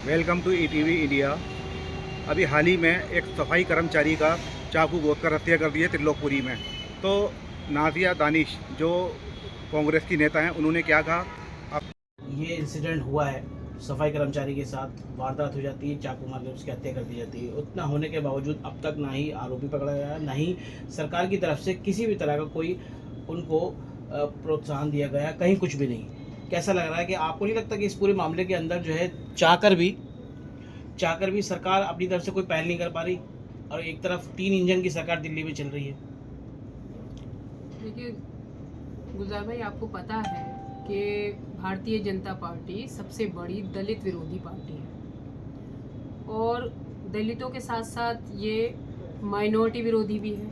Welcome to ETV India. अभी हाल ही में एक सफाई कर्मचारी का चाकू गोदकर हत्या कर दी है त्रिलोकपुरी में। तो नाजिया दानिश जो कांग्रेस की नेता हैं, उन्होंने क्या कहा आप। ये इंसिडेंट हुआ है, सफाई कर्मचारी के साथ वारदात हो जाती है, चाकू मार के उसकी हत्या कर दी जाती है। उतना होने के बावजूद अब तक ना ही आरोपी पकड़ा गया है, ना ही सरकार की तरफ से किसी भी तरह का कोई उनको प्रोत्साहन दिया गया, कहीं कुछ भी नहीं। कैसा लग रहा है कि आपको नहीं लगता कि इस पूरे मामले के अंदर जो है चाहकर भी सरकार अपनी तरफ से कोई पहल नहीं कर पा रही, और एक तरफ 3 इंजन की सरकार दिल्ली में चल रही है। देखिए गुलजार भाई, आपको पता है कि भारतीय जनता पार्टी सबसे बड़ी दलित विरोधी पार्टी है और दलितों के साथ साथ ये माइनॉरिटी विरोधी भी है।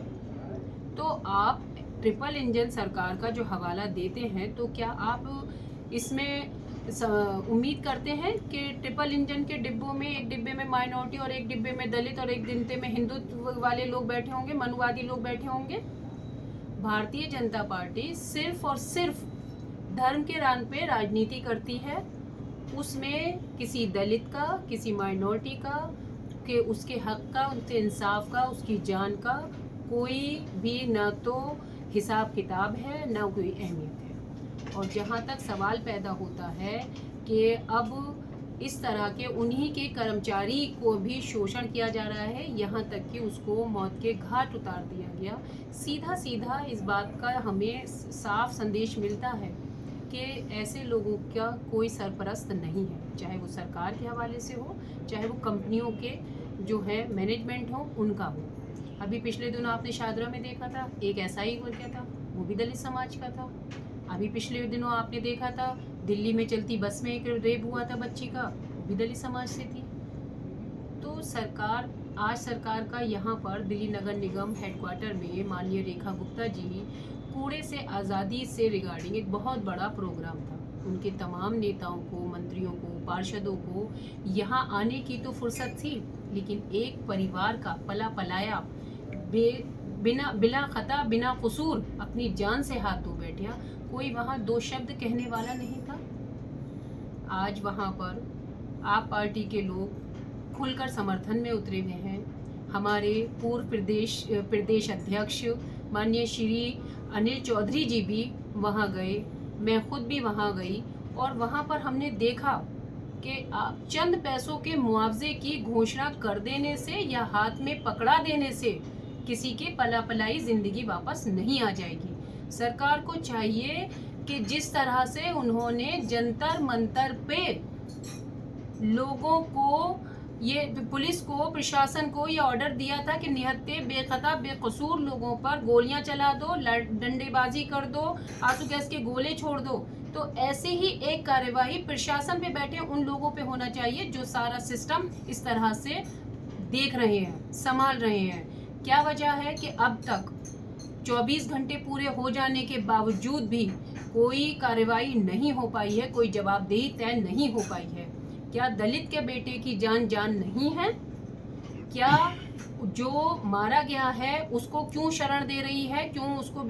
तो आप ट्रिपल इंजन सरकार का जो हवाला देते हैं, तो क्या आप इसमें उम्मीद करते हैं कि ट्रिपल इंजन के डिब्बों में, एक डिब्बे में माइनॉरिटी और एक डिब्बे में दलित और एक डिब्बे में हिंदुत्व वाले लोग बैठे होंगे, मनुवादी लोग बैठे होंगे? भारतीय जनता पार्टी सिर्फ और सिर्फ धर्म के नाम पे राजनीति करती है। उसमें किसी दलित का, किसी माइनॉरिटी का, कि उसके हक का, उसके इंसाफ का, उसकी जान का कोई भी ना तो हिसाब किताब है, ना कोई अहमियत है। और जहाँ तक सवाल पैदा होता है कि अब इस तरह के उन्हीं के कर्मचारी को भी शोषण किया जा रहा है, यहाँ तक कि उसको मौत के घाट उतार दिया गया, सीधा सीधा इस बात का हमें साफ संदेश मिलता है कि ऐसे लोगों का कोई सरपरस्त नहीं है, चाहे वो सरकार के हवाले से हो, चाहे वो कंपनियों के जो है मैनेजमेंट हो, उनका हो। अभी पिछले दिनों आपने शादरा में देखा था, एक एसआई हो गया था, वो भी दलित समाज का था। अभी पिछले दिनों आपने देखा था दिल्ली में चलती बस में एक रेप हुआ था बच्ची का, वो भी दलित समाज से थी। तो सरकार का यहाँ पर दिल्ली नगर निगम हेडक्वार्टर में माननीय रेखा गुप्ता जी कूड़े से आज़ादी से रिगार्डिंग एक बहुत बड़ा प्रोग्राम था। उनके तमाम नेताओं को, मंत्रियों को, पार्षदों को यहाँ आने की तो फुर्सत थी, लेकिन एक परिवार का पला पलाया बिना खता, बिना कसूर अपनी जान से हाथ धो बैठा, कोई वहाँ 2 शब्द कहने वाला नहीं था। आज वहाँ पर आप पार्टी के लोग खुलकर समर्थन में उतरे हुए हैं। हमारे पूर्व प्रदेश अध्यक्ष माननीय श्री अनिल चौधरी जी भी वहाँ गए, मैं खुद भी वहाँ गई, और वहाँ पर हमने देखा कि चंद पैसों के मुआवजे की घोषणा कर देने से या हाथ में पकड़ा देने से किसी के पला पलाई जिंदगी वापस नहीं आ जाएगी। सरकार को चाहिए कि जिस तरह से उन्होंने जंतर मंतर पे लोगों को, ये पुलिस को, प्रशासन को ये ऑर्डर दिया था कि निहत्ते बेखता बेकसूर लोगों पर गोलियां चला दो, डंडेबाजी कर दो, आंसू गैस के गोले छोड़ दो, तो ऐसे ही एक कार्यवाही प्रशासन पे बैठे उन लोगों पे होना चाहिए जो सारा सिस्टम इस तरह से देख रहे हैं, संभाल रहे हैं। क्या वजह है कि अब तक 24 घंटे पूरे हो जाने के बावजूद भी कोई कार्रवाई नहीं हो पाई है, कोई जवाबदेही तय नहीं हो पाई है? क्या दलित के बेटे की जान नहीं है? क्या जो मारा गया है उसको क्यों शरण दे रही है? क्यों उसको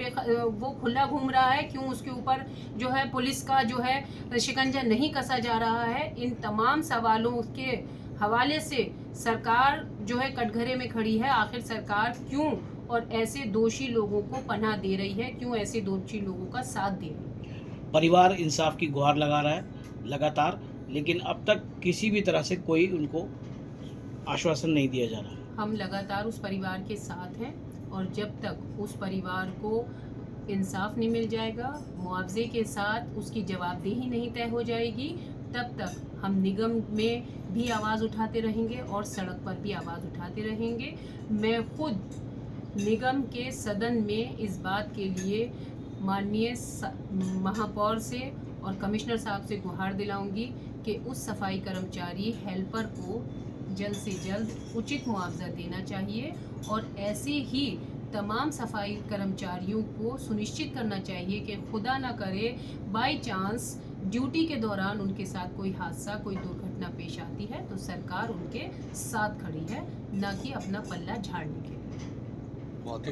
वो खुला घूम रहा है? क्यों उसके ऊपर जो है पुलिस का जो है शिकंजा नहीं कसा जा रहा है? इन तमाम सवालों के हवाले से सरकार जो है कटघरे में खड़ी है। आखिर सरकार क्यों और ऐसे दोषी लोगों को पनाह दे रही है, क्यों ऐसे दोषी लोगों का साथ दे रही है? परिवार इंसाफ की गुहार लगा रहा है लगातार, लेकिन अब तक किसी भी तरह से कोई उनको आश्वासन नहीं दिया जा रहा। हम लगातार उस परिवार के साथ हैं, और जब तक उस परिवार को इंसाफ नहीं मिल जाएगा, मुआवजे के साथ उसकी जवाबदेही नहीं तय हो जाएगी, तब तक हम निगम में भी आवाज़ उठाते रहेंगे और सड़क पर भी आवाज़ उठाते रहेंगे। मैं खुद निगम के सदन में इस बात के लिए माननीय महापौर से और कमिश्नर साहब से गुहार दिलाऊंगी कि उस सफाई कर्मचारी हेल्पर को जल्द से जल्द उचित मुआवजा देना चाहिए, और ऐसे ही तमाम सफाई कर्मचारियों को सुनिश्चित करना चाहिए कि खुदा न करे बाय चांस ड्यूटी के दौरान उनके साथ कोई हादसा, कोई दुर्घटना पेश आती है तो सरकार उनके साथ खड़ी है, न कि अपना पल्ला झाड़ने के लिए। बहुत